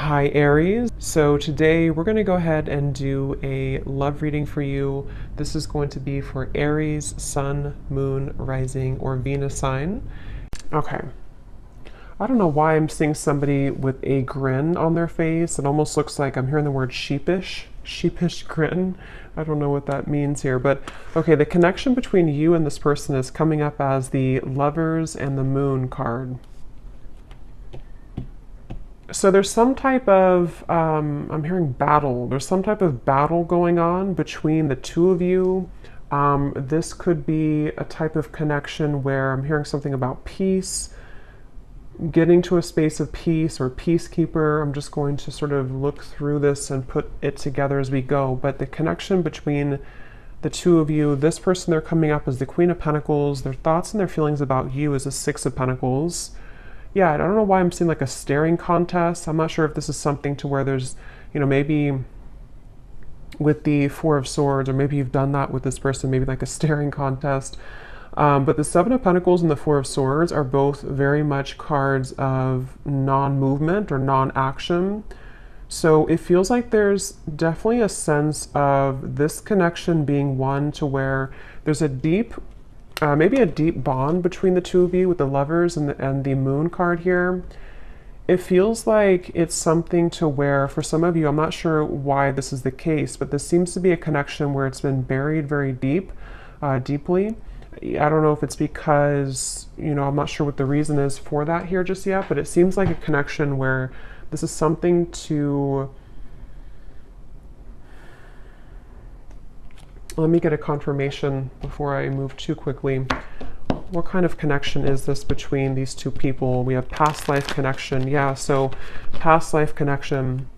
Hi Aries. So today we're going to go ahead and do a love reading for you. This is going to be for Aries, Sun, Moon, Rising, or Venus sign. Okay. I don't know why I'm seeing somebody with a grin on their face. It almost looks like I'm hearing the word sheepish. Sheepish grin. I don't know what that means here, but okay, the connection between you and this person is coming up as the Lovers and the Moon card. So there's some type of, I'm hearing battle. There's some type of battle going on between the two of you. This could be a type of connection where I'm hearing something about peace, getting to a space of peace or peacekeeper. I'm just going to sort of look through this and put it together as we go. But the connection between the two of you, this person, they're coming up as the Queen of Pentacles. Their thoughts and their feelings about you is the Six of Pentacles. Yeah, I don't know why I'm seeing like a staring contest. I'm not sure if this is something to where there's, maybe with the Four of Swords, or maybe you've done that with this person, maybe like a staring contest. But the Seven of Pentacles and the Four of Swords are both very much cards of non-movement or non-action. So it feels like there's definitely a sense of this connection being one to where there's a deep maybe a deep bond between the two of you with the Lovers and the Moon card here. It feels like it's something to where, for some of you, I'm not sure why this is the case, but this seems to be a connection where it's been buried very deeply. I don't know if it's because, I'm not sure what the reason is for that here just yet, but it seems like a connection where this is something to... Let me get a confirmation before I move too quickly. What kind of connection is this between these two people? We have past life connection. Yeah, so past life connection.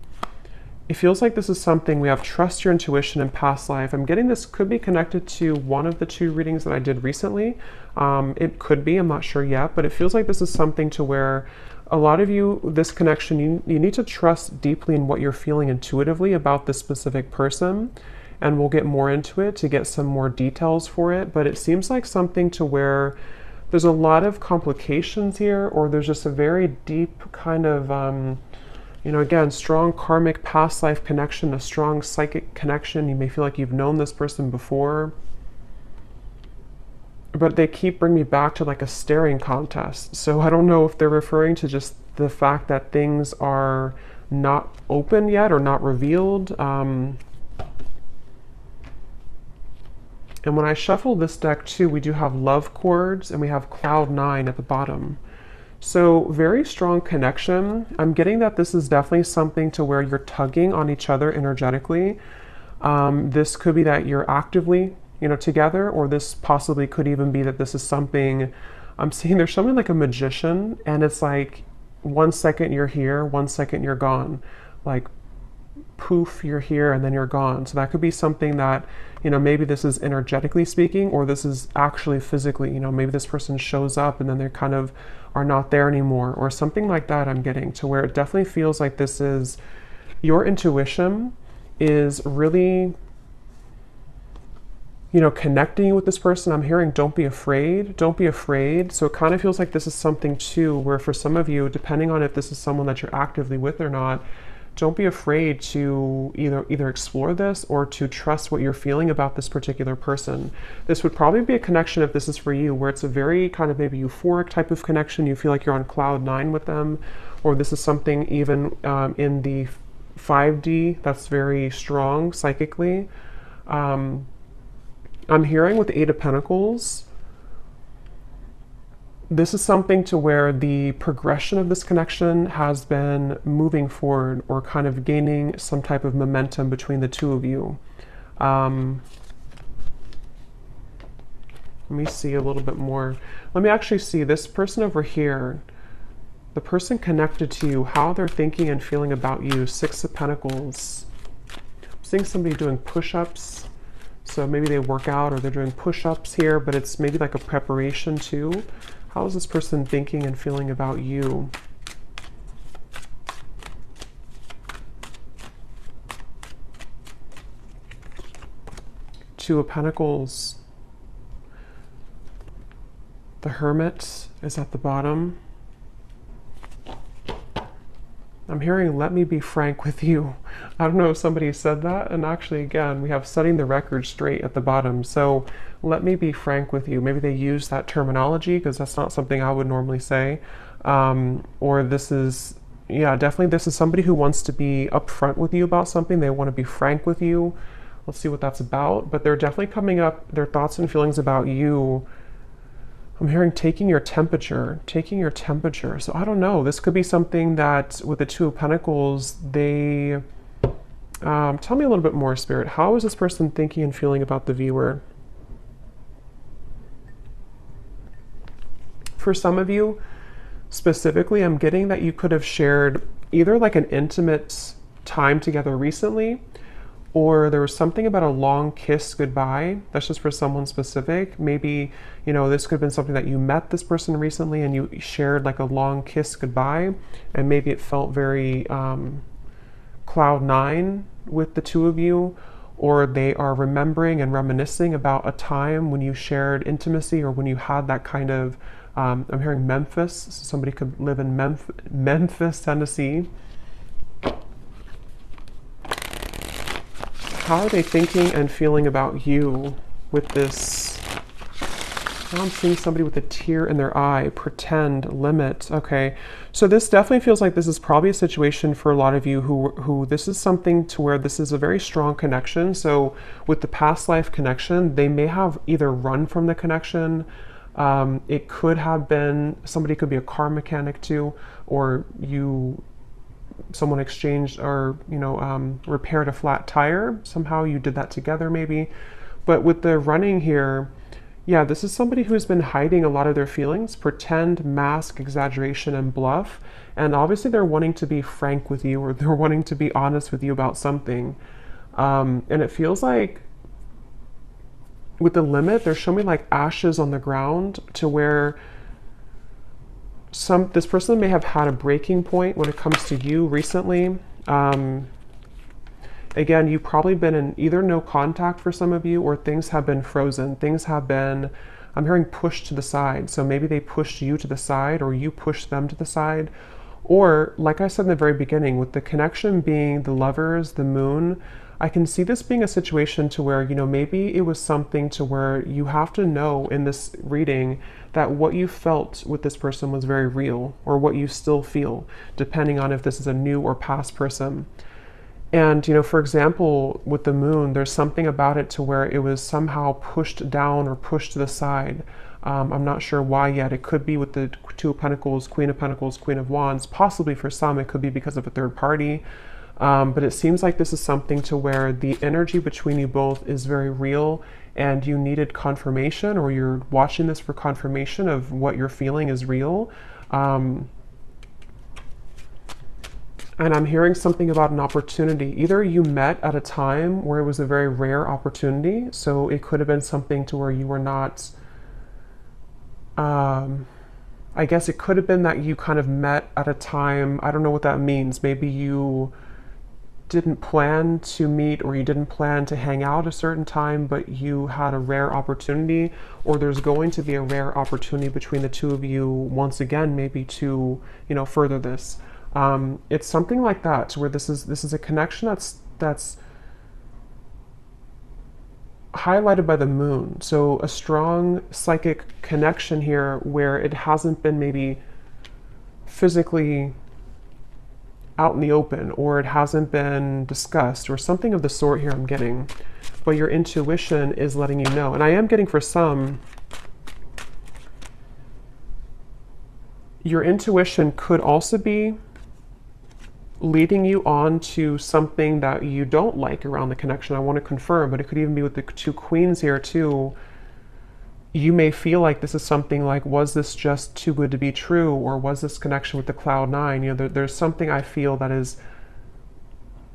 It feels like this is something we have trust your intuition in past life. I'm getting this could be connected to one of the two readings that I did recently. It could be, I'm not sure yet, but it feels like this is something to where a lot of you, this connection, you need to trust deeply in what you're feeling intuitively about this specific person. And we'll get more into it to get some more details for it. But it seems like something to where there's a lot of complications here, or there's just a very deep kind of, again, strong karmic past life connection, a strong psychic connection. You may feel like you've known this person before. But they keep bringing me back to like a staring contest. So I don't know if they're referring to just the fact that things are not open yet or not revealed. And when I shuffle this deck too, we do have love chords and we have cloud 9 at the bottom. So very strong connection. I'm getting that this is definitely something to where you're tugging on each other energetically. This could be that you're actively, together, or this possibly could even be that this is something, I'm seeing there's something like a magician, and it's like 1 second you're here, 1 second you're gone. Like poof, you're here and then you're gone. So that could be something that, maybe this is energetically speaking, or this is actually physically, maybe this person shows up and then they kind of are not there anymore, or something like that. I'm getting to where it definitely feels like this is your intuition is really, connecting you with this person. I'm hearing don't be afraid, don't be afraid. So it kind of feels like this is something too where for some of you, depending on if this is someone that you're actively with or not, don't be afraid to either explore this or to trust what you're feeling about this particular person. This would probably be a connection, if this is for you, where it's a very kind of maybe euphoric type of connection. You feel like you're on cloud 9 with them, or this is something even in the 5D that's very strong psychically. I'm hearing with the 8 of Pentacles, this is something to where the progression of this connection has been moving forward or kind of gaining some type of momentum between the two of you. Let me see a little bit more. Let me actually see this person over here, the person connected to you, how they're thinking and feeling about you. 6 of Pentacles. I'm seeing somebody doing push-ups. So maybe they work out or they're doing push-ups here, but it's maybe like a preparation too. How is this person thinking and feeling about you? Two of Pentacles. The Hermit is at the bottom. I'm hearing, let me be frank with you. I don't know if somebody said that. And actually, again, we have setting the record straight at the bottom. So let me be frank with you. Maybe they use that terminology because that's not something I would normally say. Or this is, yeah, definitely this is somebody who wants to be upfront with you about something. They want to be frank with you. Let's see what that's about. But they're definitely coming up, their thoughts and feelings about you. I'm hearing taking your temperature, taking your temperature. So I don't know. This could be something that with the Two of Pentacles, they tell me a little bit more, Spirit. How is this person thinking and feeling about the viewer? For some of you, specifically, I'm getting that you could have shared either like an intimate time together recently, or there was something about a long kiss goodbye. That's just for someone specific. Maybe, you know, this could have been something that you met this person recently and you shared like a long kiss goodbye, and maybe it felt very cloud nine with the two of you, or they are remembering and reminiscing about a time when you shared intimacy or when you had that kind of, I'm hearing Memphis. So somebody could live in Memphis, Tennessee. How are they thinking and feeling about you with this? Now I'm seeing somebody with a tear in their eye, pretend, limit. Okay, so this definitely feels like this is probably a situation for a lot of you who this is something to where this is a very strong connection. So with the past life connection, they may have either run from the connection. It could have been, somebody could be a car mechanic too, or someone exchanged or, you know, repaired a flat tire. Somehow you did that together maybe. But with the running here, yeah, this is somebody who's been hiding a lot of their feelings, pretend, mask, exaggeration, and bluff. And obviously they're wanting to be frank with you, or they're wanting to be honest with you about something. And it feels like with the limit, they're showing me like ashes on the ground, to where this person may have had a breaking point when it comes to you recently. Again, you've probably been in either no contact for some of you, or things have been frozen. Things have been, I'm hearing, pushed to the side. So maybe they pushed you to the side, or you pushed them to the side. Or, like I said in the very beginning, with the connection being the Lovers, the Moon, I can see this being a situation to where, you know, maybe it was something to where you have to know in this reading that what you felt with this person was very real, or what you still feel, depending on if this is a new or past person. And, you know, for example, with the Moon, there's something about it to where it was somehow pushed down or pushed to the side. I'm not sure why yet. It could be with the Two of Pentacles, Queen of Wands. Possibly for some, it could be because of a third party. But it seems like this is something to where the energy between you both is very real, and you needed confirmation, or you're watching this for confirmation of what you're feeling is real. And I'm hearing something about an opportunity. Either you met at a time where it was a very rare opportunity, so it could have been something to where you were not, I guess it could have been that you kind of met at a time, I don't know what that means. Maybe you didn't plan to meet, or you didn't plan to hang out a certain time, but you had a rare opportunity, or there's going to be a rare opportunity between the two of you once again, maybe to, you know, further this. It's something like that, where this is a connection that's highlighted by the Moon. So a strong psychic connection here, where it hasn't been maybe physically out in the open, or it hasn't been discussed, or something of the sort here I'm getting. But your intuition is letting you know. And I am getting, for some, your intuition could also be leading you on to something that you don't like around the connection. I want to confirm, but it could even be with the two Queens here too. You may feel like this is something like, was this just too good to be true? Or was this connection with the Cloud Nine? You know, there's something I feel that is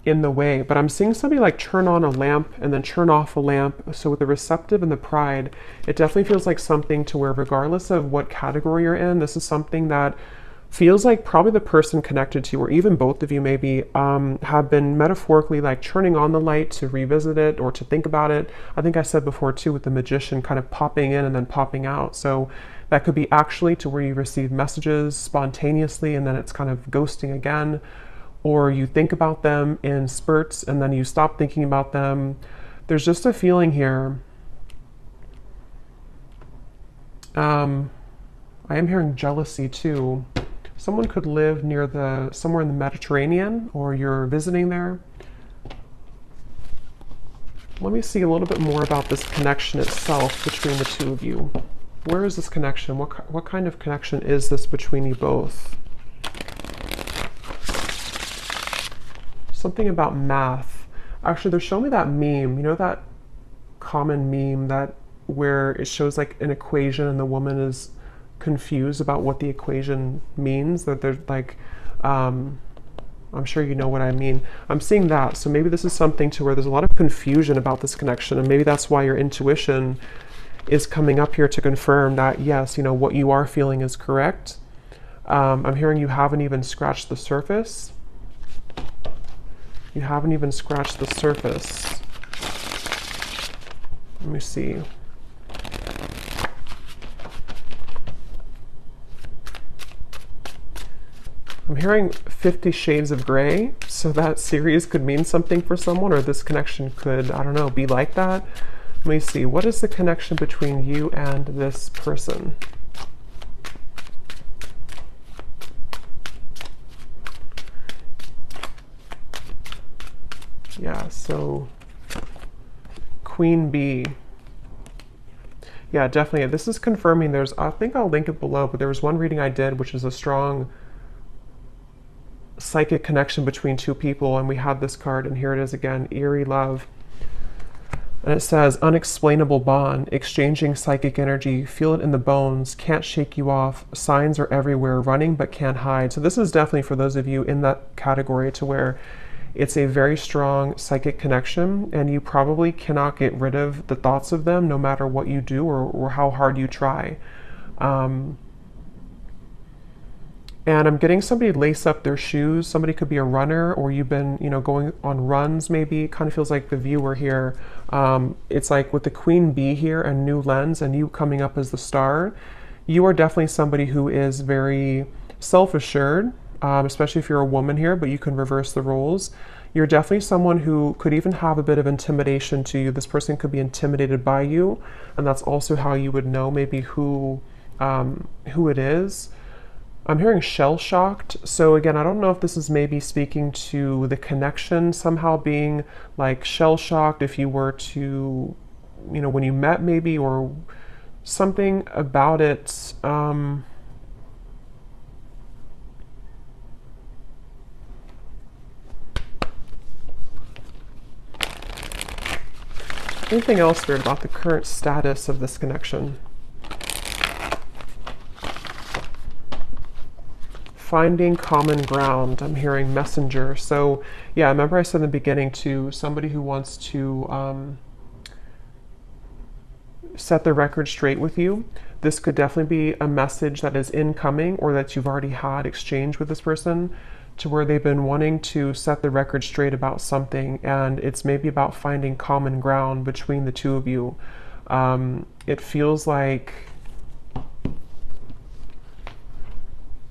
in the way. But I'm seeing somebody like turn on a lamp and then turn off a lamp. So with the Receptive and the Pride, it definitely feels like something to where, regardless of what category you're in, this is something that feels like probably the person connected to you, or even both of you maybe, have been metaphorically like turning on the light to revisit it or to think about it. I think I said before too, with the Magician kind of popping in and then popping out. So that could be actually to where you receive messages spontaneously and then it's kind of ghosting again. or you think about them in spurts and then you stop thinking about them. There's just a feeling here. I am hearing jealousy too. Someone could live near somewhere in the Mediterranean, or you're visiting there. Let me see a little bit more about this connection itself between the two of you. Where is this connection? What kind of connection is this between you both? Something about math. Actually, they're showing me that meme. You know that common meme that where it shows like an equation and the woman is confused about what the equation means, that they're like, I'm sure you know what I mean. I'm seeing that. So maybe this is something to where there's a lot of confusion about this connection, and maybe that's why your intuition is coming up here to confirm that, yes, you know, what you are feeling is correct. I'm hearing you haven't even scratched the surface. You haven't even scratched the surface. Let me see. I'm hearing 50 Shades of Grey, so that series could mean something for someone, or this connection could, I don't know, be like that. Let me see. What is the connection between you and this person? Yeah, so Queen Bee. Yeah, definitely. This is confirming there's, I think I'll link it below, but there was one reading I did, which is a strong psychic connection between two people, and we had this card, and here it is again, Aries Love. And it says, unexplainable bond, exchanging psychic energy, feel it in the bones, can't shake you off, signs are everywhere, running but can't hide. So this is definitely for those of you in that category to where it's a very strong psychic connection, and you probably cannot get rid of the thoughts of them no matter what you do or how hard you try. And I'm getting somebody lace up their shoes. Somebody could be a runner, or you've been, you know, going on runs maybe. It kind of feels like the viewer here. It's like with the Queen Bee here and New Lens and you coming up as the star, you are definitely somebody who is very self-assured, especially if you're a woman here, but you can reverse the roles. You're definitely someone who could even have a bit of intimidation to you. This person could be intimidated by you, and that's also how you would know maybe who it is. I'm hearing shell-shocked. So again, I don't know if this is maybe speaking to the connection somehow being like shell-shocked if you were to, you know, when you met maybe, or something about it. Anything else weird about the current status of this connection? Finding common ground. I'm hearing messenger. So yeah, remember I said in the beginning to somebody who wants to set the record straight with you. This could definitely be a message that is incoming, or that you've already had exchange with this person, to where they've been wanting to set the record straight about something, and it's maybe about finding common ground between the two of you. It feels like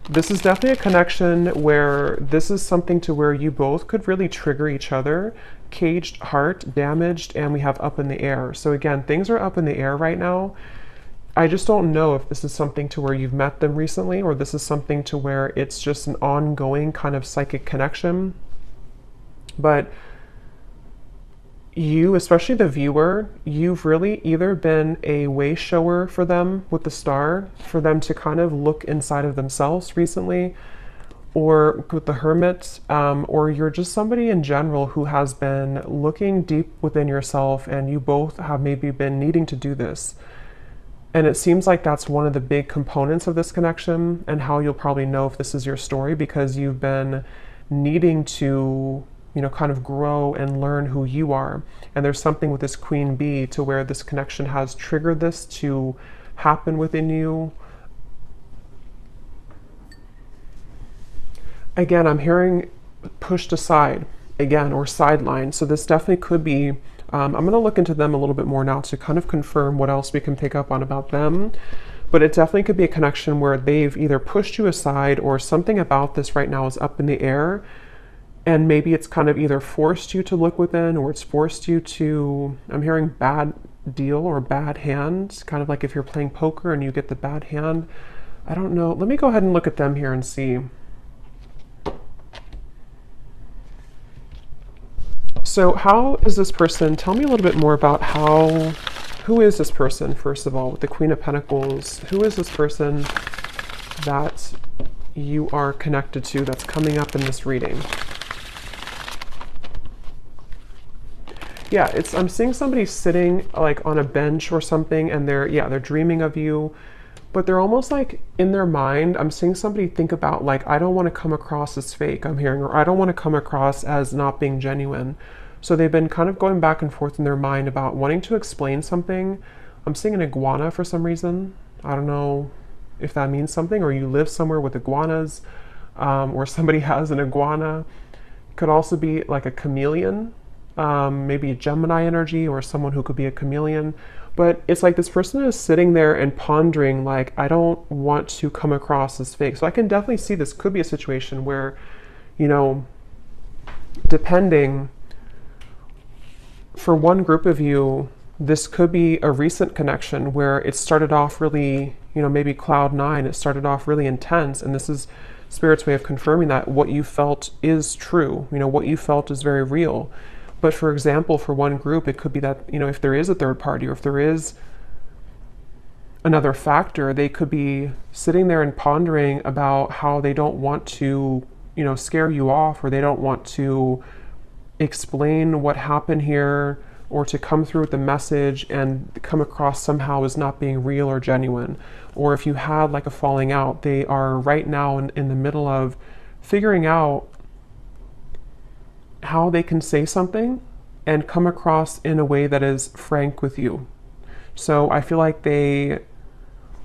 this is definitely a connection where this is something to where you both could really trigger each other. Caged heart, damaged, and we have up in the air. So again, things are up in the air right now. I just don't know if this is something to where you've met them recently, or this is something to where it's just an ongoing kind of psychic connection. But you, especially the viewer, you've really either been a way shower for them with the star, for them to kind of look inside of themselves recently, or with the Hermit, or you're just somebody in general who has been looking deep within yourself, and you both have maybe been needing to do this. And it seems like that's one of the big components of this connection, and how you'll probably know if this is your story, because you've been needing to, you know, kind of grow and learn who you are. And there's something with this Queen Bee to where this connection has triggered this to happen within you. Again, I'm hearing pushed aside again, or sidelined. So this definitely could be, I'm going to look into them a little bit more now to kind of confirm what else we can pick up on about them. But it definitely could be a connection where they've either pushed you aside, or something about this right now is up in the air. And maybe it's kind of either forced you to look within, or it's forced you to, I'm hearing bad deal or bad hand, kind of like if you're playing poker and you get the bad hand. I don't know. Let me go ahead and look at them here and see. So how is this person, tell me a little bit more about who is this person, first of all, with the Queen of Pentacles? Who is this person that you are connected to that's coming up in this reading? Yeah, I'm seeing somebody sitting like on a bench or something, and they're dreaming of you, but they're almost like in their mind, I'm seeing somebody think about like, I don't want to come across as fake, I'm hearing, or I don't want to come across as not being genuine. So they've been kind of going back and forth in their mind about wanting to explain something. I'm seeing an iguana for some reason. I don't know if that means something, or you live somewhere with iguanas, or somebody has an iguana. It could also be like a chameleon, maybe a Gemini energy, or someone who could be a chameleon. But it's like this person is sitting there and pondering like, I don't want to come across as fake. So I can definitely see this could be a situation where, you know, depending, for one group of you, this could be a recent connection where it started off really, you know, maybe cloud nine, it started off really intense, and this is Spirit's way of confirming that what you felt is true, you know, what you felt is very real. But for example, for one group, it could be that, you know, if there is a third party, or if there is another factor, they could be sitting there and pondering about how they don't want to, you know, scare you off, or they don't want to explain what happened here, or to come through with the message and come across somehow as not being real or genuine. Or if you had like a falling out, they are right now in the middle of figuring out how they can say something and come across in a way that is frank with you. So I feel like they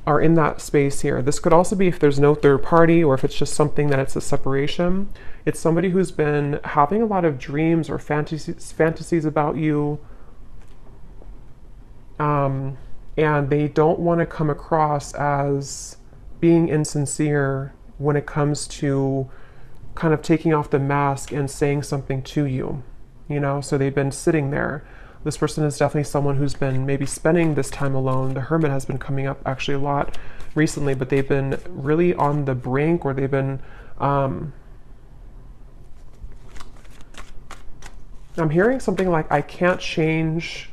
are in that space here. This could also be if there's no third party, or if it's just something that it's a separation. It's somebody who's been having a lot of dreams or fantasies about you, and they don't want to come across as being insincere when it comes to kind of taking off the mask and saying something to you, you know? So they've been sitting there. This person is definitely someone who's been maybe spending this time alone. The Hermit has been coming up actually a lot recently, but they've been really on the brink, or they've been, I'm hearing something like, I can't change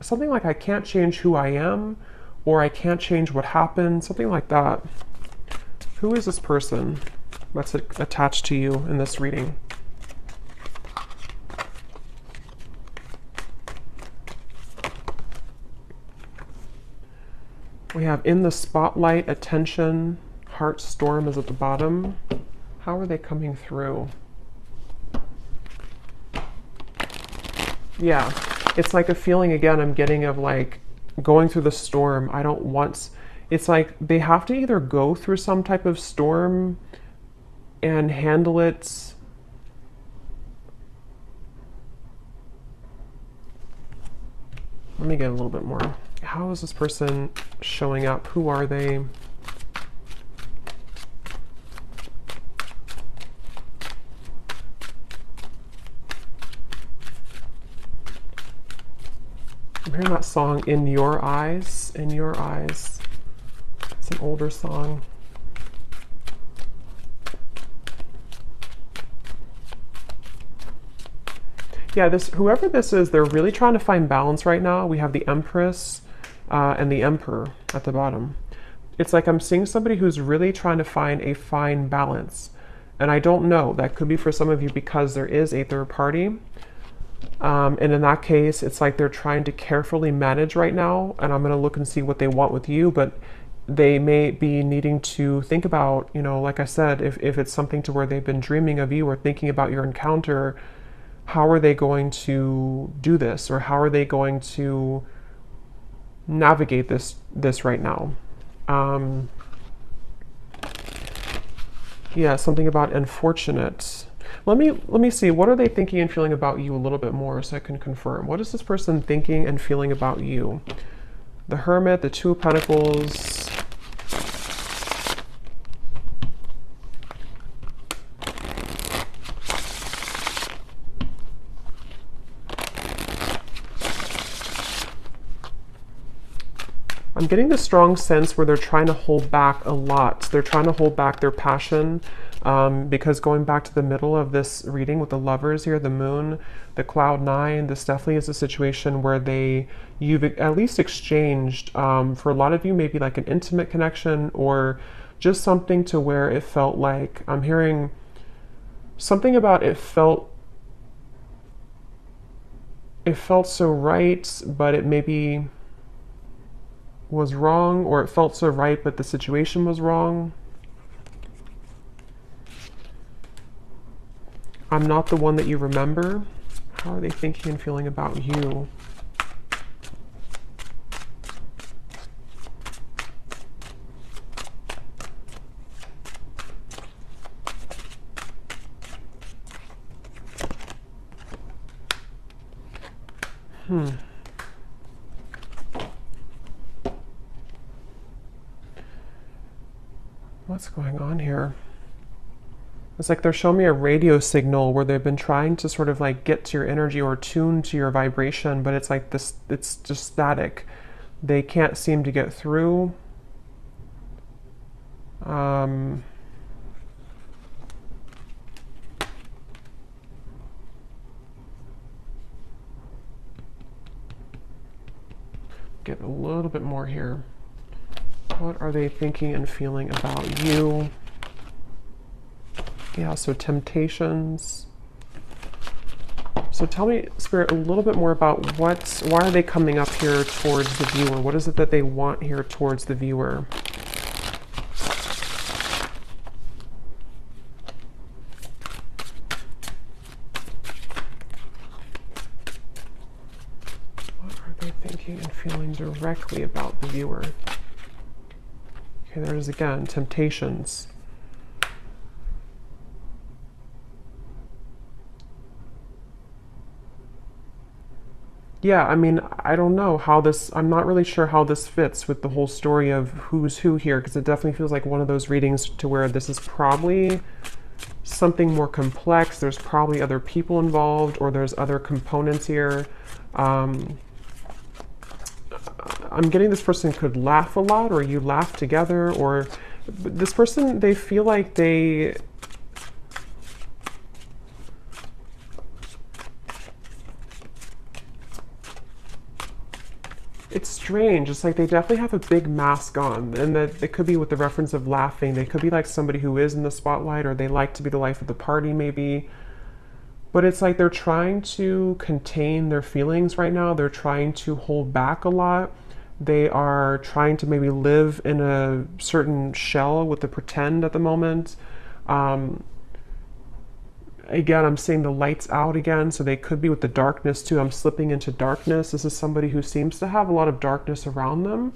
who I am, or I can't change what happened, something like that. Who is this person that's attached to you in this reading? We have in the spotlight, attention, heart storm is at the bottom. How are they coming through? Yeah, it's like a feeling again I'm getting of like going through the storm. I don't want, it's like they have to either go through some type of storm and handle it. Let me get a little bit more. How is this person showing up? Who are they? I'm hearing that song, In Your Eyes, In Your Eyes. It's an older song. Yeah, whoever this is, they're really trying to find balance right now. We have the Empress and the Emperor at the bottom. It's like I'm seeing somebody who's really trying to find a fine balance. And I don't know, that could be for some of you because there is a third party. And in that case, it's like they're trying to carefully manage right now. And I'm going to look and see what they want with you. But they may be needing to think about, you know, like I said, if it's something to where they've been dreaming of you or thinking about your encounter, how are they going to do this, or how are they going to navigate this right now? Yeah, something about unfortunate. Let me see, what are they thinking and feeling about you a little bit more so I can confirm. What is this person thinking and feeling about you? The Hermit, the Two of Pentacles. I'm getting the strong sense where they're trying to hold back a lot. They're trying to hold back their passion, because going back to the middle of this reading with the lovers here, the moon, the cloud nine, this definitely is a situation where you've at least exchanged, for a lot of you, maybe like an intimate connection or just something to where it felt like, I'm hearing something about it felt so right, but it maybe was wrong, or it felt so right, but the situation was wrong. I'm not the one that you remember. How are they thinking and feeling about you? What's going on here? It's like they're showing me a radio signal where they've been trying to sort of like get to your energy or tune to your vibration, but it's like this, it's just static. They can't seem to get through. Get a little bit more here. What are they thinking and feeling about you? Yeah, so temptations. So tell me, Spirit, a little bit more about why are they coming up here towards the viewer? What is it that they want here towards the viewer? What are they thinking and feeling directly about the viewer? Okay, there's again, temptations. Yeah, I mean, I don't know how this, I'm not really sure how this fits with the whole story of who's who here, because it definitely feels like one of those readings to where this is probably something more complex. There's probably other people involved, or there's other components here. I'm getting this person could laugh a lot, or you laugh together, or this person, they feel like it's strange. It's like they definitely have a big mask on, and that it could be with the reference of laughing. They could be like somebody who is in the spotlight, or they like to be the life of the party maybe. But it's like they're trying to contain their feelings right now. They're trying to hold back a lot. They are trying to maybe live in a certain shell with the pretend at the moment. Again, I'm seeing the lights out again, so they could be with the darkness too. I'm slipping into darkness. This is somebody who seems to have a lot of darkness around them.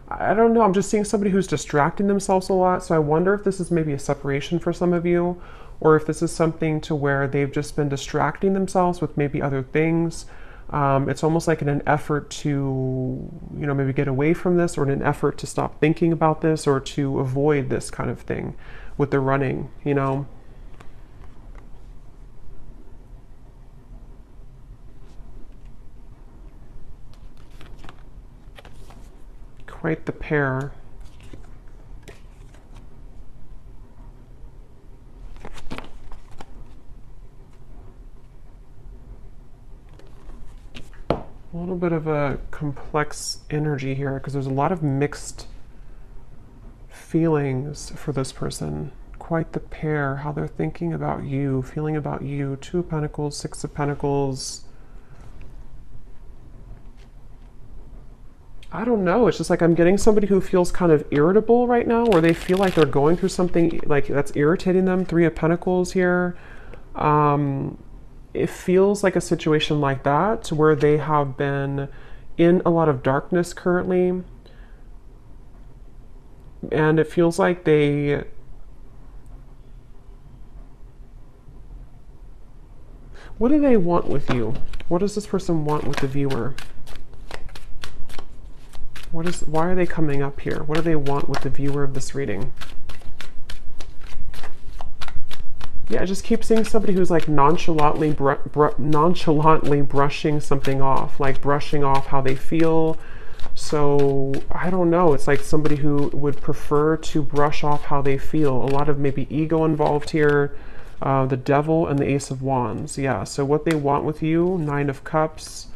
I don't know, I'm just seeing somebody who's distracting themselves a lot, so I wonder if this is maybe a separation for some of you, or if this is something to where they've just been distracting themselves with maybe other things. It's almost like in an effort to, maybe get away from this, or in an effort to stop thinking about this, or to avoid this kind of thing with the running, Quite the pair. A little bit of a complex energy here, because there's a lot of mixed feelings for this person. Quite the pair, how they're thinking about you, feeling about you. Two of Pentacles, Six of Pentacles. I don't know, it's just like I'm getting somebody who feels kind of irritable right now, or they feel like they're going through something like that's irritating them. Three of Pentacles here. It feels like a situation like that, where they have been in a lot of darkness currently. And it feels like what do they want with you? What does this person want with the viewer? Why are they coming up here? What do they want with the viewer of this reading? Yeah, I just keep seeing somebody who's like nonchalantly brushing something off, like brushing off how they feel. So I don't know. It's like somebody who would prefer to brush off how they feel. A lot of maybe ego involved here. The Devil and the Ace of Wands. Yeah, so what they want with you, Nine of Cups.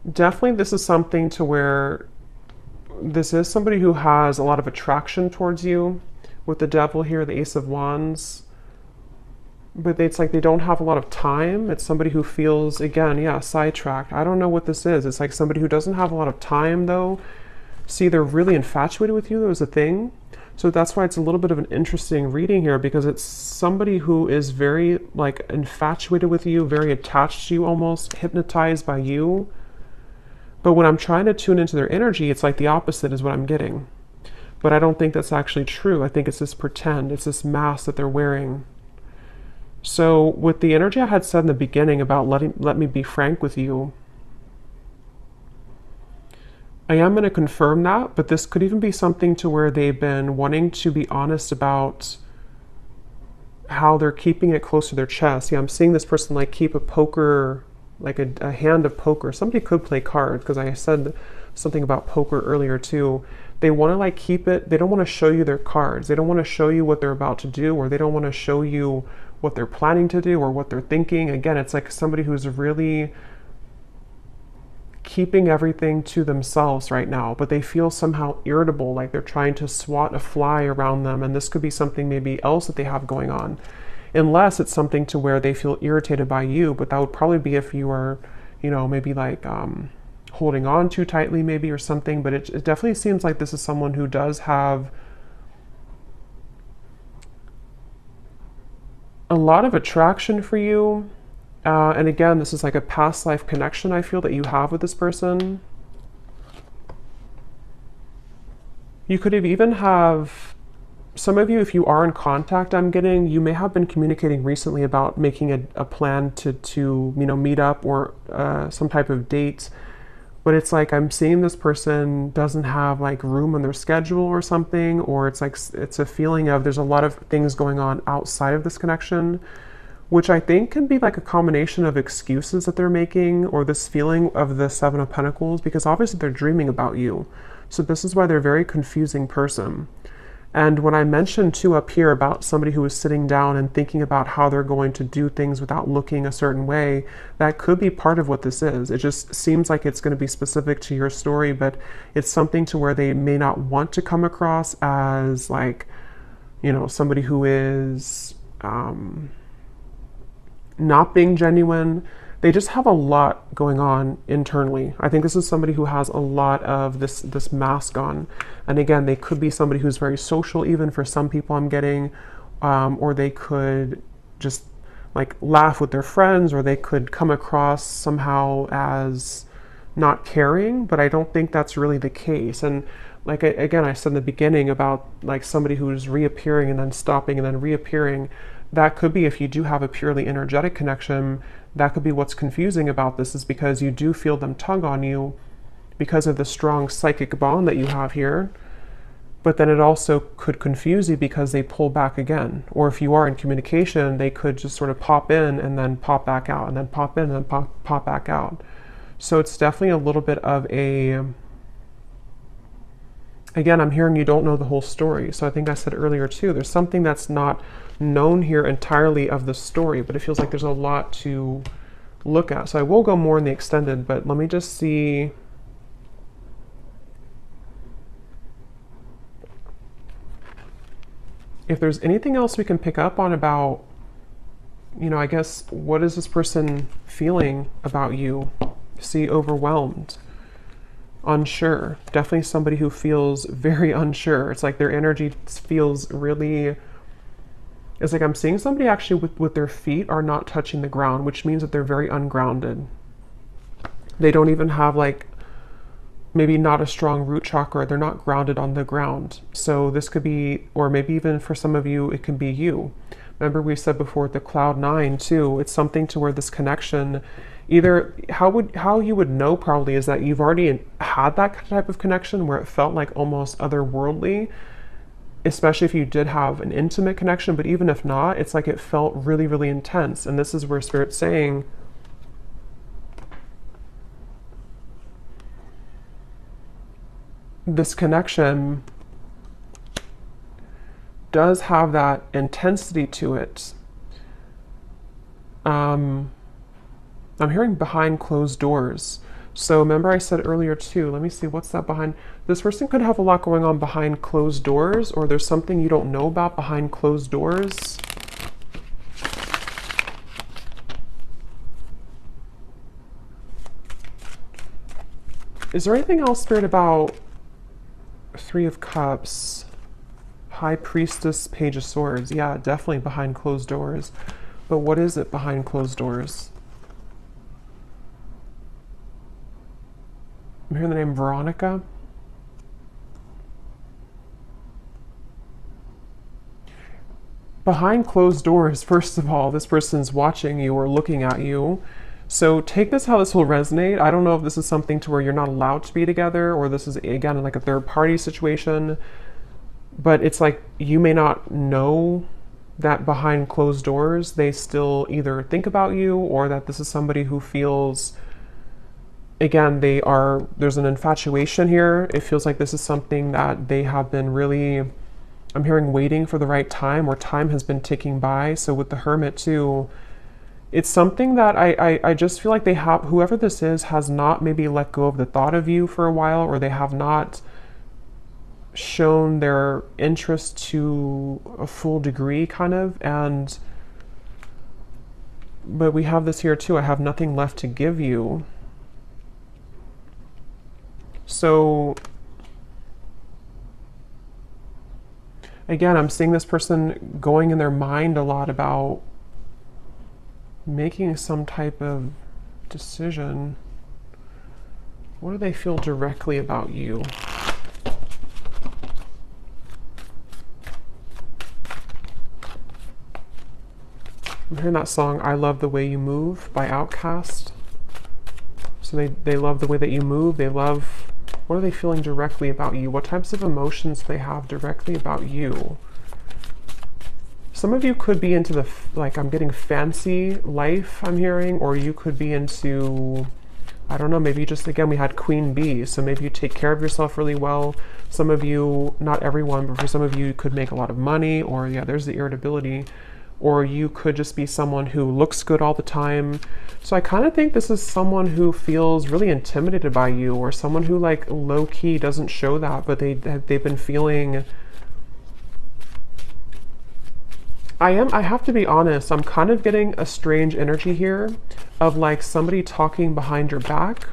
Definitely this is something to where this is somebody who has a lot of attraction towards you with the Devil here, the Ace of Wands. But it's like they don't have a lot of time. It's somebody who feels, again, yeah, sidetracked. I don't know what this is. It's like somebody who doesn't have a lot of time, though. See, they're really infatuated with you. There was a thing. So that's why it's a little bit of an interesting reading here, because it's somebody who is very, like, infatuated with you, very attached to you, almost hypnotized by you. But when I'm trying to tune into their energy, it's like the opposite is what I'm getting. But I don't think that's actually true. I think it's this pretend. It's this mask that they're wearing. So with the energy I had said in the beginning about let me be frank with you, I am going to confirm that, but this could even be something to where they've been wanting to be honest about how they're keeping it close to their chest. Yeah, I'm seeing this person like keep a poker, like a hand of poker. Somebody could play cards, because I said something about poker earlier too. They want to like keep it, they don't want to show you their cards. They don't want to show you what they're about to do, or they don't want to show you what they're planning to do or what they're thinking. Again, it's like somebody who's really keeping everything to themselves right now, but they feel somehow irritable, like they're trying to swat a fly around them. And this could be something maybe else that they have going on, unless it's something to where they feel irritated by you. But that would probably be if you are, you know, maybe like holding on too tightly maybe or something. But it definitely seems like this is someone who does have a lot of attraction for you. And again, this is like a past life connection I feel that you have with this person. You could have even have, some of you, if you are in contact, I'm getting, you may have been communicating recently about making a plan to you know, meet up or some type of date. But it's like I'm seeing this person doesn't have like room on their schedule or something, or it's like it's a feeling of there's a lot of things going on outside of this connection, which I think can be like a combination of excuses that they're making, or this feeling of the Seven of Pentacles, because obviously they're dreaming about you. So this is why they're a very confusing person. And when I mentioned too up here about somebody who is sitting down and thinking about how they're going to do things without looking a certain way, that could be part of what this is. It just seems like it's going to be specific to your story, but it's something to where they may not want to come across as like, you know, somebody who is not being genuine. They just have a lot going on internally. I think this is somebody who has a lot of this mask on. And again, they could be somebody who's very social, even for some people I'm getting, or they could just like laugh with their friends, or they could come across somehow as not caring, but I don't think that's really the case. And like, again, I said in the beginning about like somebody who's reappearing and then stopping and then reappearing. That could be, if you do have a purely energetic connection, that could be what's confusing about this, is because you do feel them tug on you because of the strong psychic bond that you have here. But then it also could confuse you because they pull back again. Or if you are in communication, they could just sort of pop in and then pop back out, and then pop in and then pop back out. So it's definitely a little bit of a, again, I'm hearing you don't know the whole story. So I think I said earlier too, there's something that's not known here entirely of the story, but it feels like there's a lot to look at. So I will go more in the extended, but let me just see. If there's anything else we can pick up on about, you know, I guess, what is this person feeling about you? See, overwhelmed, unsure. Definitely somebody who feels very unsure. It's like their energy feels really, it's like I'm seeing somebody actually with their feet are not touching the ground, which means that they're very ungrounded. They don't even have like, maybe not a strong root chakra. They're not grounded on the ground. So this could be, or maybe even for some of you, it can be you. Remember we said before the cloud nine too. It's something to where this connection, either how you would know probably is that you've already had that type of connection where it felt like almost otherworldly, especially if you did have an intimate connection. But even if not, it's like it felt really, really intense. And this is where Spirit's saying, this connection does have that intensity to it. I'm hearing behind closed doors. So remember I said earlier too, let me see, what's that behind? This person could have a lot going on behind closed doors, or there's something you don't know about behind closed doors. Is there anything else, Spirit, about Three of Cups, High Priestess, Page of Swords? Yeah, definitely behind closed doors. But what is it behind closed doors? I'm hearing the name Veronica. Behind closed doors, first of all, this person's watching you or looking at you. So take this how this will resonate. I don't know if this is something to where you're not allowed to be together, or this is, again, like a third party situation. But it's like you may not know that behind closed doors, they still either think about you, or that this is somebody who feels, again, there's an infatuation here. It feels like this is something that they have been really, I'm hearing, waiting for the right time, or time has been ticking by. So with the Hermit too, it's something that I just feel like they have, whoever this is has not maybe let go of the thought of you for a while, or they have not shown their interest to a full degree, kind of. But we have this here too, I have nothing left to give you. So again, I'm seeing this person going in their mind a lot about making some type of decision. What do they feel directly about you? I'm hearing that song, I Love the Way You Move by Outkast. So they love the way that you move. They love, what are they feeling directly about you? What types of emotions they have directly about you? Some of you could be into the, like, I'm getting fancy life, I'm hearing, or you could be into, I don't know, maybe just, again, we had Queen Bee, so maybe you take care of yourself really well. Some of you, not everyone, but for some of you, could make a lot of money, or yeah, there's the irritability. Or you could just be someone who looks good all the time. So I kind of think this is someone who feels really intimidated by you, or someone who, like, low-key doesn't show that, but they've been feeling, I have to be honest, I'm kind of getting a strange energy here of like somebody talking behind your back.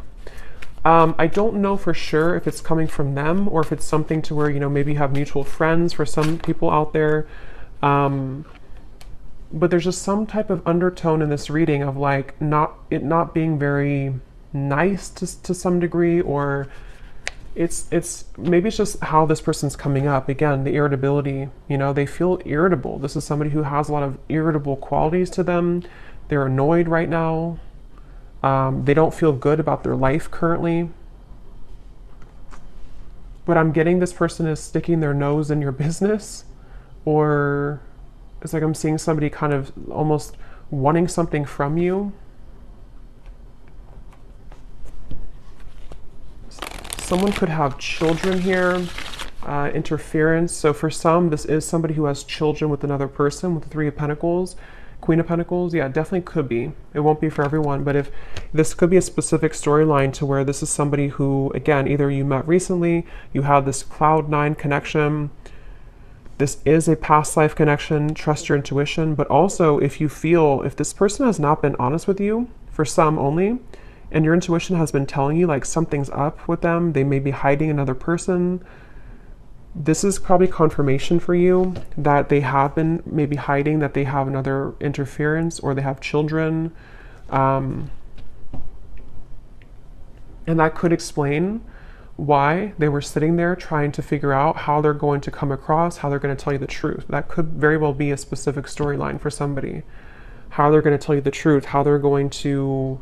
I don't know for sure if it's coming from them, or if it's something to where, you know, maybe you have mutual friends for some people out there. But there's just some type of undertone in this reading of like not being very nice to some degree, or it's maybe it's just how this person's coming up. Again, the irritability, you know, they feel irritable. This is somebody who has a lot of irritable qualities to them. They're annoyed right now. They don't feel good about their life currently. But I'm getting this person is sticking their nose in your business, or it's like I'm seeing somebody kind of almost wanting something from you. Someone could have children here, interference. So for some, this is somebody who has children with another person, with the Three of Pentacles, Queen of Pentacles. Yeah, definitely could be. It won't be for everyone, but if this could be a specific storyline to where this is somebody who, again, either you met recently, you have this cloud nine connection. This is a past life connection, trust your intuition, but also if you feel, if this person has not been honest with you, for some only, and your intuition has been telling you like something's up with them, they may be hiding another person, this is probably confirmation for you that they have been maybe hiding, that they have another interference, or they have children. And that could explain why they were sitting there trying to figure out how they're going to come across, how they're going to tell you the truth. That could very well be a specific storyline for somebody. How they're going to tell you the truth, how they're going to,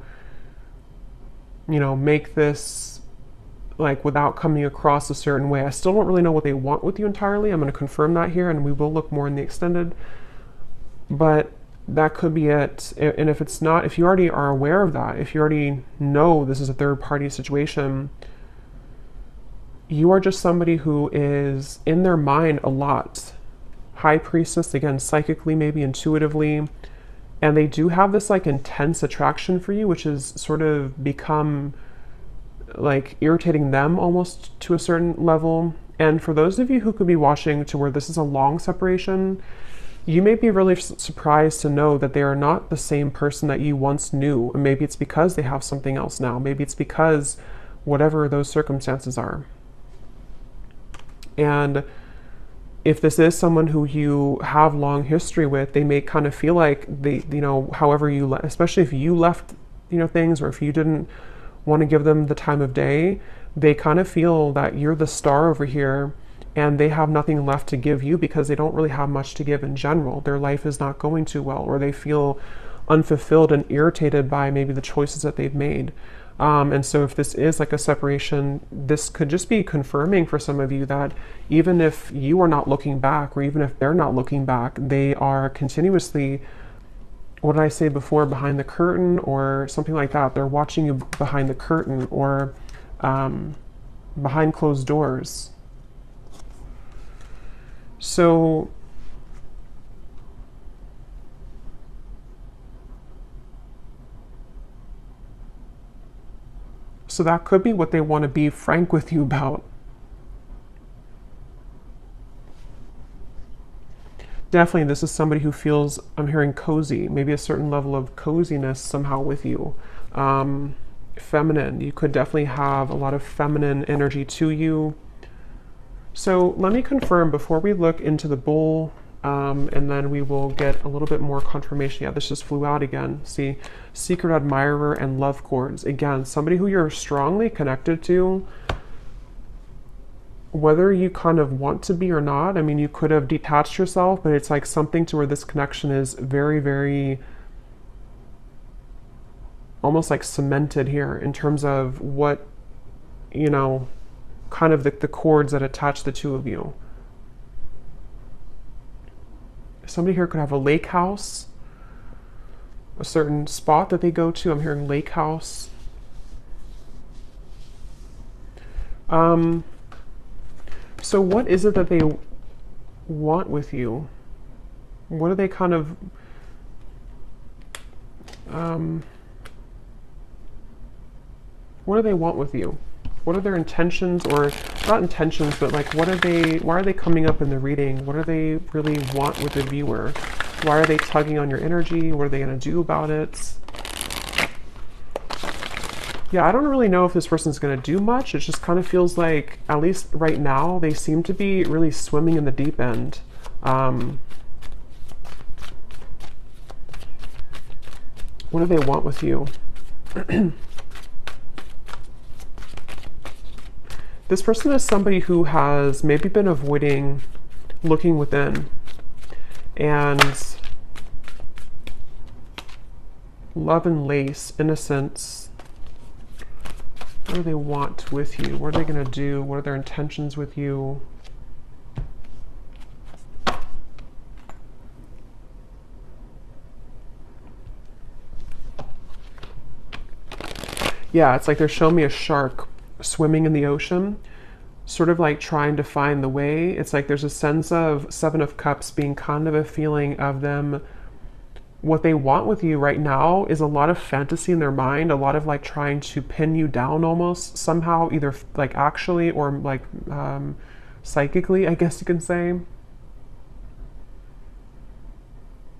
you know, make this like without coming across a certain way. I still don't really know what they want with you entirely. I'm going to confirm that here, and we will look more in the extended. But that could be it. And if it's not, if you already are aware of that, if you already know this is a third party situation, you are just somebody who is in their mind a lot. High priestess, again, psychically, maybe intuitively. And they do have this like intense attraction for you, which has sort of become like irritating them almost to a certain level. And for those of you who could be watching to where this is a long separation, you may be really surprised to know that they are not the same person that you once knew. And maybe it's because they have something else now. Maybe it's because whatever those circumstances are. And if this is someone who you have long history with, they may kind of feel like they, you know, however you, especially if you left, you know, things, or if you didn't want to give them the time of day, they kind of feel that you're the star over here and they have nothing left to give you because they don't really have much to give in general. Their life is not going too well, or they feel unfulfilled and irritated by maybe the choices that they've made. And so if this is like a separation, this could just be confirming for some of you that even if you are not looking back, or even if they're not looking back, they are continuously, what did I say before, behind the curtain or something like that. They're watching you behind the curtain, or behind closed doors. So that could be what they want to be frank with you about. Definitely, this is somebody who feels, I'm hearing cozy, maybe a certain level of coziness somehow with you. Feminine, you could definitely have a lot of feminine energy to you. So let me confirm before we look into the bull, and then we will get a little bit more confirmation. Yeah, this just flew out again. See, secret admirer and love cords. Again, somebody who you're strongly connected to, whether you kind of want to be or not. I mean, you could have detached yourself, but it's like something to where this connection is very, very almost like cemented here in terms of what, you know, kind of the cords that attach the two of you. Somebody here could have a lake house, a certain spot that they go to. I'm hearing lake house. So what is it that they want with you? What do they kind of, what do they want with you? What are their intentions, or not intentions, but like what are they, why are they coming up in the reading? What do they really want with the viewer? Why are they tugging on your energy? What are they going to do about it? Yeah, I don't really know if this person's going to do much. It just kind of feels like, at least right now, they seem to be really swimming in the deep end. What do they want with you? This person is somebody who has maybe been avoiding looking within, and love and lace, innocence. What do they want with you? What are they going to do? What are their intentions with you? Yeah, it's like they're showing me a shark swimming in the ocean, sort of like trying to find the way. It's like there's a sense of Seven of Cups being kind of a feeling of them. What they want with you right now is a lot of fantasy in their mind, a lot of like trying to pin you down almost somehow, either like actually or like psychically, I guess you can say.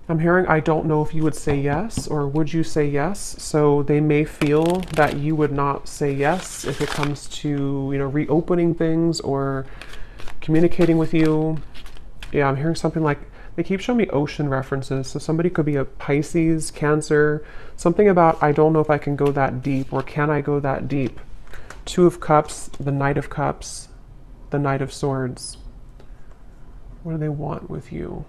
I'm hearing, I don't know if you would say yes, or would you say yes? So they may feel that you would not say yes if it comes to, you know, reopening things or communicating with you. Yeah, I'm hearing something like, they keep showing me ocean references. So somebody could be a Pisces, Cancer, something about, I don't know if I can go that deep, or can I go that deep? Two of Cups, the Knight of Cups, the Knight of Swords. What do they want with you?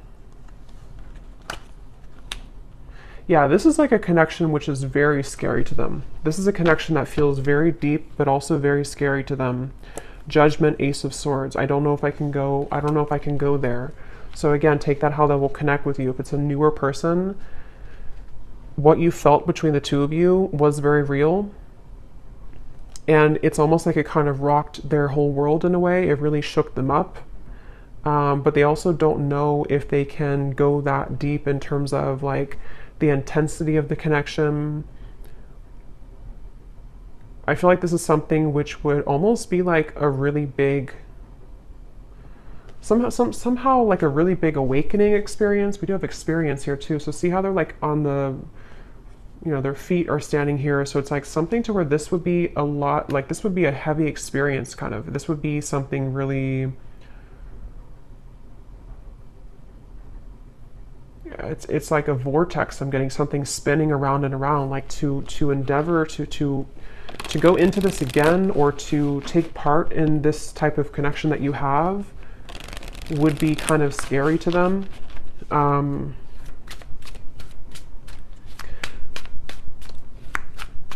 Yeah, this is like a connection which is very scary to them. This is a connection that feels very deep, but also very scary to them. Judgment, Ace of Swords. I don't know if I can go there. So again, take that how that will connect with you. If it's a newer person, what you felt between the two of you was very real. And it's almost like it kind of rocked their whole world in a way. It really shook them up. But they also don't know if they can go that deep in terms of like the intensity of the connection. I feel like this is something which would almost be like a really big, somehow like a really big awakening experience. We do have experience here too. So see how they're like on the, you know, their feet are standing here. So it's like something to where this would be a lot, like this would be a heavy experience kind of. This would be something really, it's like a vortex. I'm getting something spinning around and around, like to endeavor to go into this again, or to take part in this type of connection that you have would be kind of scary to them.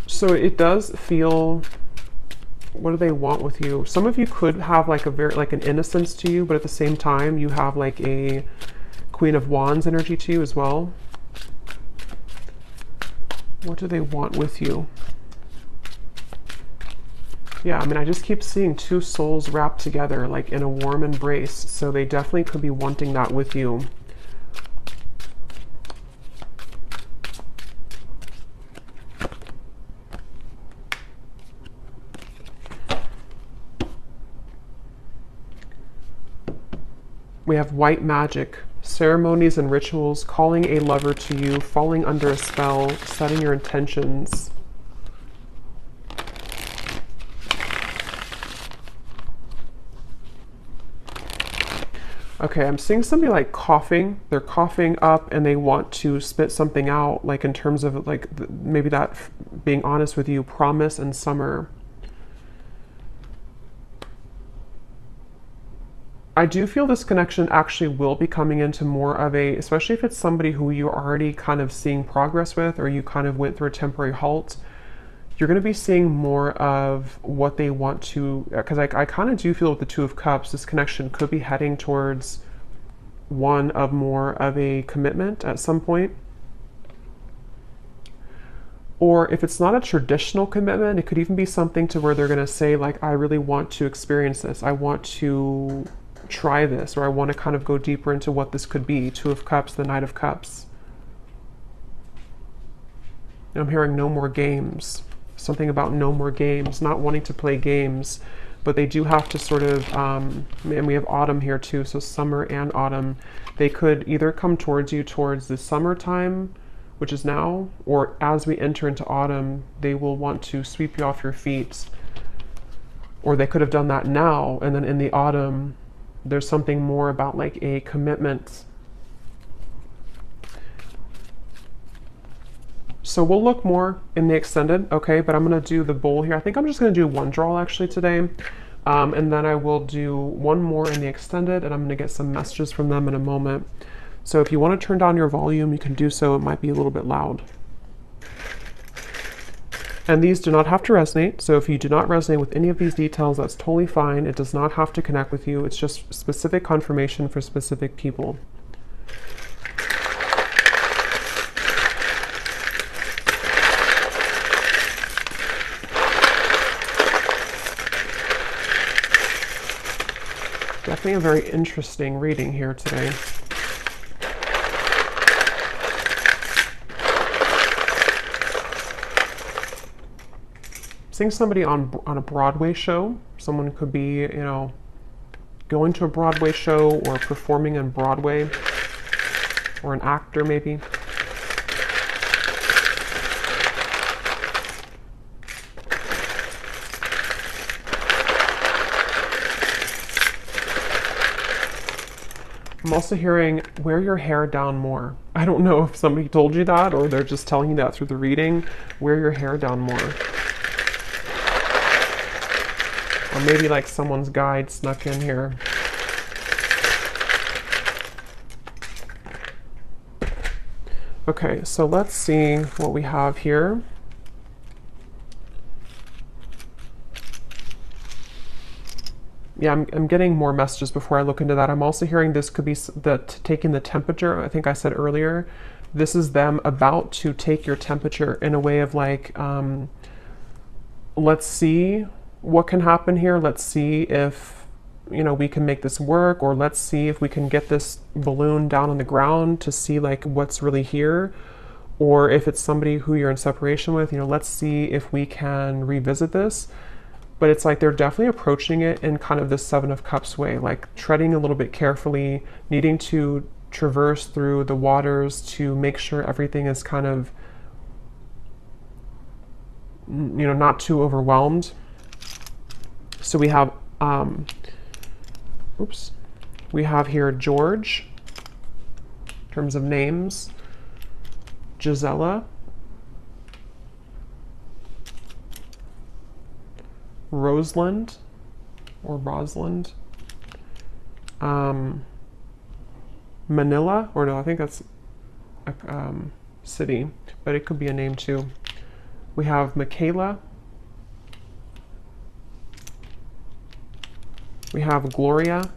So it does feel, what do they want with you? Some of you could have like a very, like an innocence to you, but at the same time you have like a Queen of Wands energy to you as well. What do they want with you? Yeah, I mean, I just keep seeing two souls wrapped together, like in a warm embrace. So they definitely could be wanting that with you. We have white magic, ceremonies and rituals, calling a lover to you, falling under a spell, setting your intentions. Okay, I'm seeing somebody like coughing. They're coughing up and they want to spit something out, like in terms of like maybe that, being honest with you, promise and summer. I do feel this connection actually will be coming into more of a, especially if it's somebody who you're already kind of seeing progress with, or you kind of went through a temporary halt, you're going to be seeing more of what they want to, because I kind of do feel with the Two of Cups, this connection could be heading towards one of more of a commitment at some point. Or if it's not a traditional commitment, it could even be something to where they're going to say like, I really want to experience this. I want to try this, or I want to kind of go deeper into what this could be. Two of Cups, the Knight of Cups. And I'm hearing no more games. Something about no more games, not wanting to play games, but they do have to sort of, and we have autumn here too, so summer and autumn. They could either come towards you towards the summertime, which is now, or as we enter into autumn, they will want to sweep you off your feet. Or they could have done that now, and then in the autumn, there's something more about like a commitment. So we'll look more in the extended, okay? But I'm gonna do the bowl here. I think I'm just gonna do one draw actually today. And then I will do one more in the extended, and I'm gonna get some messages from them in a moment. So if you wanna turn down your volume, you can do so. It might be a little bit loud. And these do not have to resonate. So if you do not resonate with any of these details, that's totally fine. It does not have to connect with you. It's just specific confirmation for specific people. Definitely a very interesting reading here today. Seeing somebody on a Broadway show. Someone could be, you know, going to a Broadway show or performing on Broadway, or an actor maybe. I'm also hearing wear your hair down more. I don't know if somebody told you that or they're just telling you that through the reading. Wear your hair down more. Or maybe like someone's guide snuck in here. Okay, so let's see what we have here. Yeah, I'm getting more messages before I look into that. I'm also hearing this could be taking the temperature. I think I said earlier, this is them about to take your temperature in a way of like, let's see what can happen here. Let's see if, you know, we can make this work, or let's see if we can get this balloon down on the ground to see like what's really here. Or if it's somebody who you're in separation with, you know, let's see if we can revisit this. But it's like they're definitely approaching it in kind of this Seven of Cups way, like treading a little bit carefully, needing to traverse through the waters to make sure everything is kind of, you know, not too overwhelmed. So we have, we have here George, in terms of names, Gisela, Rosalind, or Rosalind, Manila, or no, I think that's a city, but it could be a name too. We have Michaela. We have Gloria,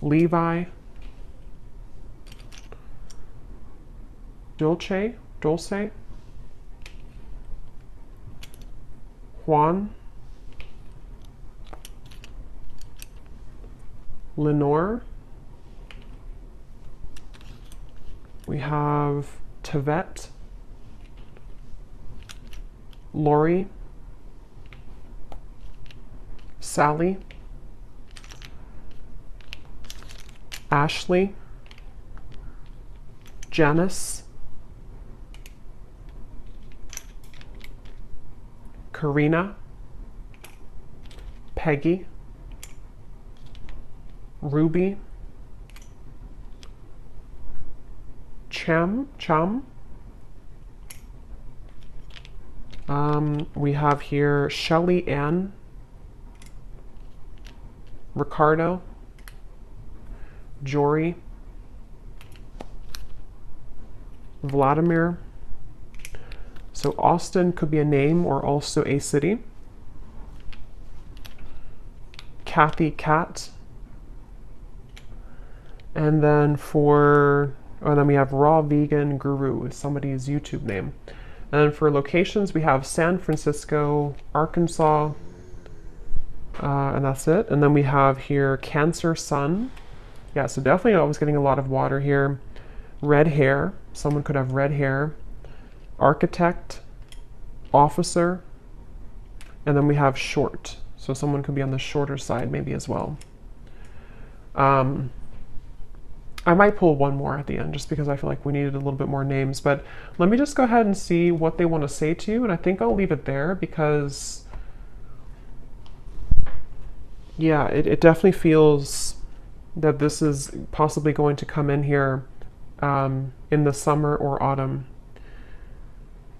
Levi, Dulce, Juan, Lenore. We have Tevet, Lori, Sally, Ashley, Janice, Karina, Peggy, Ruby, Cham. We have here Shelly Ann, Ricardo, Jory, Vladimir. So Austin could be a name or also a city. Kathy Cat. And then then we have Raw Vegan Guru, is somebody's YouTube name. And then for locations, we have San Francisco, Arkansas, and that's it. And then we have here Cancer Sun. Yeah, so definitely I was getting a lot of water here. Red hair, someone could have red hair. Architect, officer, and then we have short. So someone could be on the shorter side maybe as well. I might pull one more at the end just because I feel like we needed a little bit more names, but let me just go ahead and see what they want to say to you, and I think I'll leave it there because, yeah, it definitely feels that this is possibly going to come in here in the summer or autumn.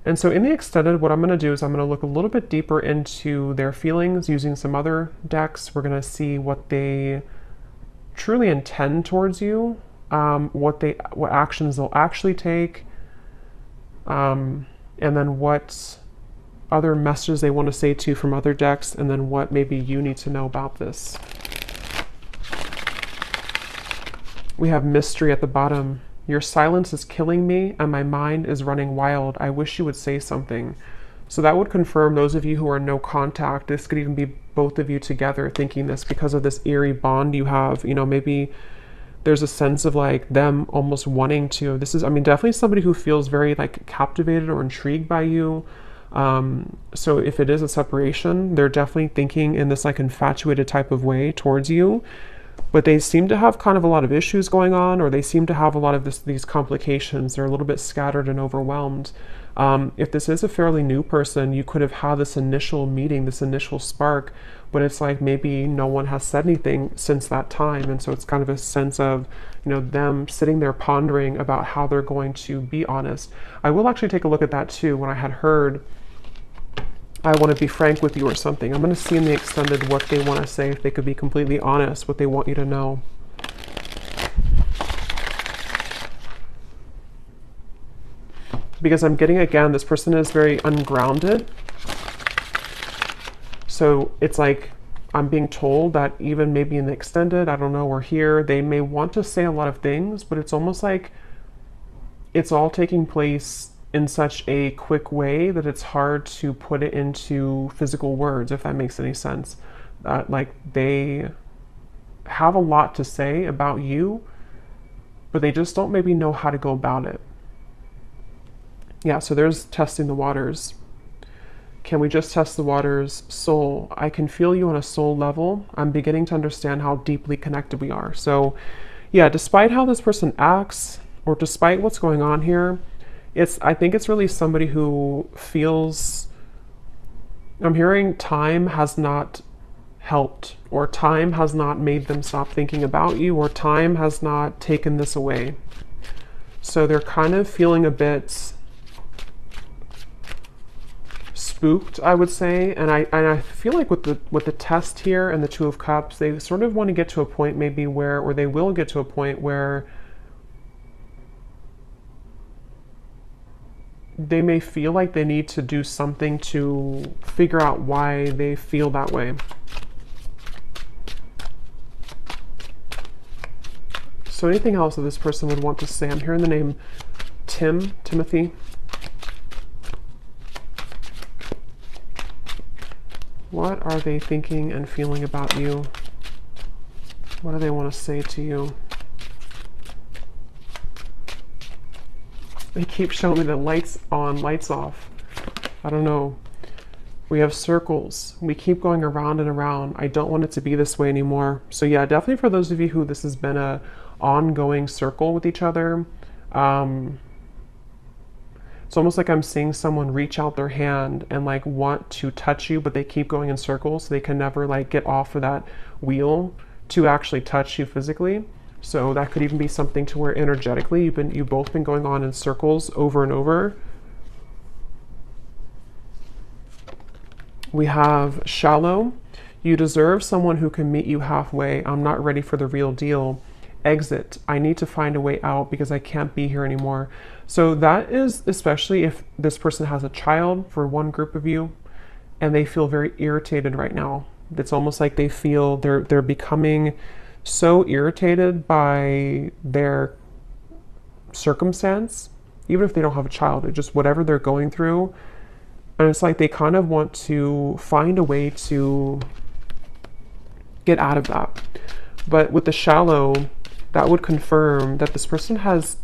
And so in the extended, what I'm going to do is I'm going to look a little bit deeper into their feelings using some other decks. We're going to see what they truly intend towards you, what actions they'll actually take, and then what other messages they want to say to you from other decks, and then what maybe you need to know about this. We have mystery at the bottom. Your silence is killing me and my mind is running wild. I wish you would say something. So that would confirm those of you who are no contact. This could even be both of you together thinking this because of this eerie bond you have. You know, maybe there's a sense of like them almost wanting to. This is, I mean, definitely somebody who feels very like captivated or intrigued by you. So if it is a separation, they're definitely thinking in this like infatuated type of way towards you. But they seem to have kind of a lot of issues going on, or they seem to have a lot of these complications. They're a little bit scattered and overwhelmed. If this is a fairly new person, you could have had this initial meeting, this initial spark, but it's like maybe no one has said anything since that time. And so it's kind of a sense of, you know, them sitting there pondering about how they're going to be honest. I will actually take a look at that too. When I had heard I want to be frank with you or something. I'm going to see in the extended what they want to say, if they could be completely honest, what they want you to know. Because I'm getting, again, this person is very ungrounded. So it's like I'm being told that even maybe in the extended, I don't know, or here, they may want to say a lot of things, but it's almost like it's all taking place in such a quick way that it's hard to put it into physical words, if that makes any sense. Like they have a lot to say about you, but they just don't maybe know how to go about it. Yeah, so there's testing the waters. Can we just test the waters? Soul. I can feel you on a soul level. I'm beginning to understand how deeply connected we are. So yeah, despite how this person acts, or despite what's going on here, I think it's really somebody who feels, I'm hearing time has not helped, or time has not made them stop thinking about you, or time has not taken this away. So they're kind of feeling a bit spooked, I would say. And I feel like with the test here and the Two of Cups, they sort of want to get to a point maybe where, or they will get to a point where they may feel like they need to do something to figure out why they feel that way. So anything else that this person would want to say? I'm hearing the name Timothy. What are they thinking and feeling about you? What do they want to say to you? They keep showing me the lights on, lights off. I don't know. We have circles. We keep going around and around. I don't want it to be this way anymore. So yeah, definitely for those of you who this has been a ongoing circle with each other. It's almost like I'm seeing someone reach out their hand and like want to touch you, but they keep going in circles. So they can never like get off of that wheel to actually touch you physically. So that could even be something to where energetically you've both been going on in circles over and over. We have shallow. You deserve someone who can meet you halfway. I'm not ready for the real deal. Exit. I need to find a way out because I can't be here anymore. So that is especially if this person has a child, for one group of you, and they feel very irritated right now. It's almost like they feel they're becoming so irritated by their circumstance, even if they don't have a child, it's just whatever they're going through. And it's like they kind of want to find a way to get out of that. But with the shallow, that would confirm that this person has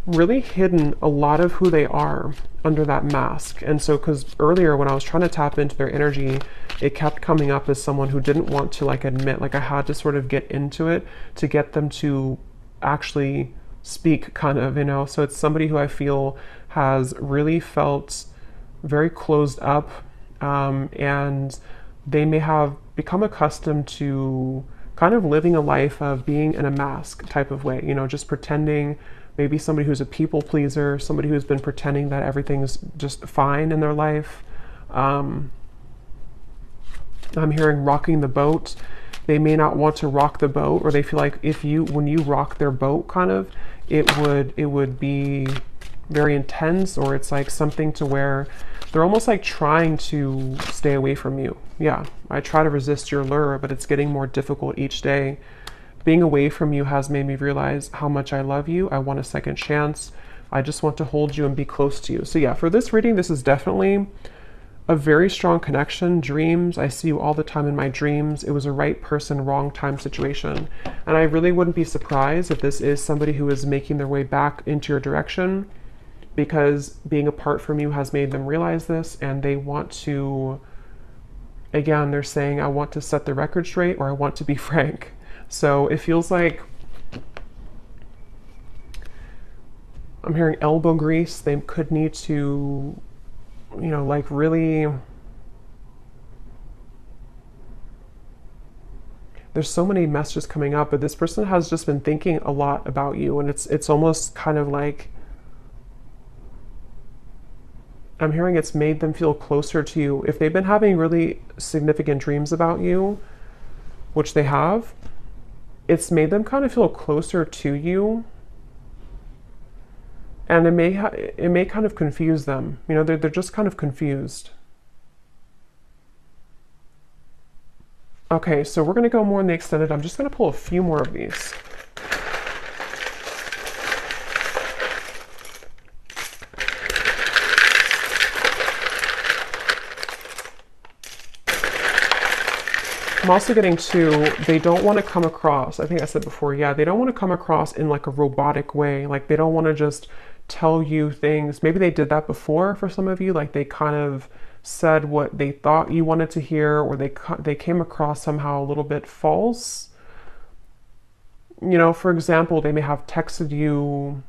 really hidden a lot of who they are under that mask. And so, because earlier when I was trying to tap into their energy, it kept coming up as someone who didn't want to like admit, like I had to sort of get into it to get them to actually speak, kind of, you know. So it's somebody who I feel has really felt very closed up, and they may have become accustomed to kind of living a life of being in a mask type of way, you know, just pretending. Maybe somebody who's a people pleaser, somebody who's been pretending that everything's just fine in their life. I'm hearing rocking the boat. They may not want to rock the boat, or they feel like when you rock their boat, kind of, it would be very intense, or it's like something to where they're almost like trying to stay away from you. Yeah, I try to resist your lure, but it's getting more difficult each day. Being away from you has made me realize how much I love you. I want a second chance. I just want to hold you and be close to you. So yeah, for this reading, this is definitely a very strong connection. Dreams, I see you all the time in my dreams. It was a right person, wrong time situation. And I really wouldn't be surprised if this is somebody who is making their way back into your direction, because being apart from you has made them realize this, and they want to, again, they're saying, I want to set the record straight, or I want to be frank. So it feels like I'm hearing elbow grease. They could need to, you know, like really, there's so many messages coming up, but this person has just been thinking a lot about you, and it's almost kind of like I'm hearing it's made them feel closer to you. If they've been having really significant dreams about you, which they have, it's made them kind of feel closer to you. And it may kind of confuse them. You know, they're just kind of confused. Okay, so we're going to go more in the extended. I'm just going to pull a few more of these. I'm also getting to, they don't want to come across, I think I said before, yeah, they don't want to come across in like a robotic way. Like they don't want to just tell you things. Maybe they did that before for some of you. Like they kind of said what they thought you wanted to hear, or they came across somehow a little bit false. You know, for example, they may have texted you,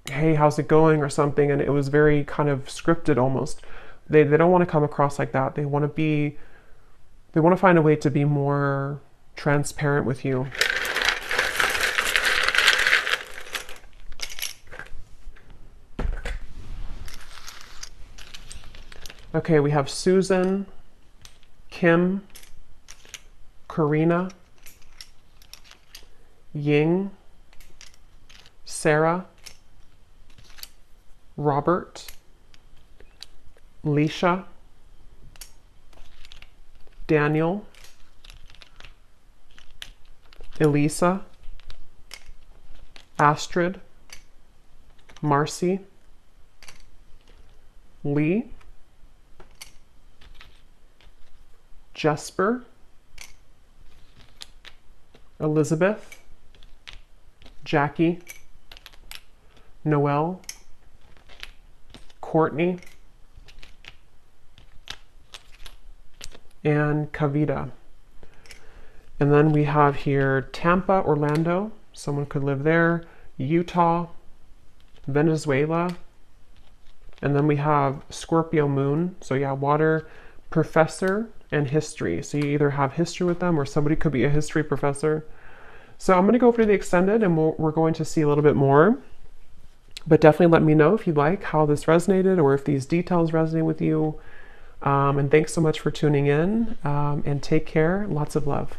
hey, how's it going, or something, and it was very kind of scripted almost. They don't want to come across like that. They want to find a way to be more transparent with you. Okay, we have Susan, Kim, Karina, Ying, Sarah, Robert, Leisha, Daniel, Elisa, Astrid, Marcy, Lee, Jesper, Elizabeth, Jackie, Noelle, Courtney, and Kavita. And then we have here Tampa, Orlando, someone could live there, Utah, Venezuela, and then we have Scorpio moon, so yeah, water, professor, and history. So you either have history with them or somebody could be a history professor. So I'm going to go over to the extended and we're going to see a little bit more. But definitely let me know if you like how this resonated or if these details resonate with you. And thanks so much for tuning in, and take care. Lots of love.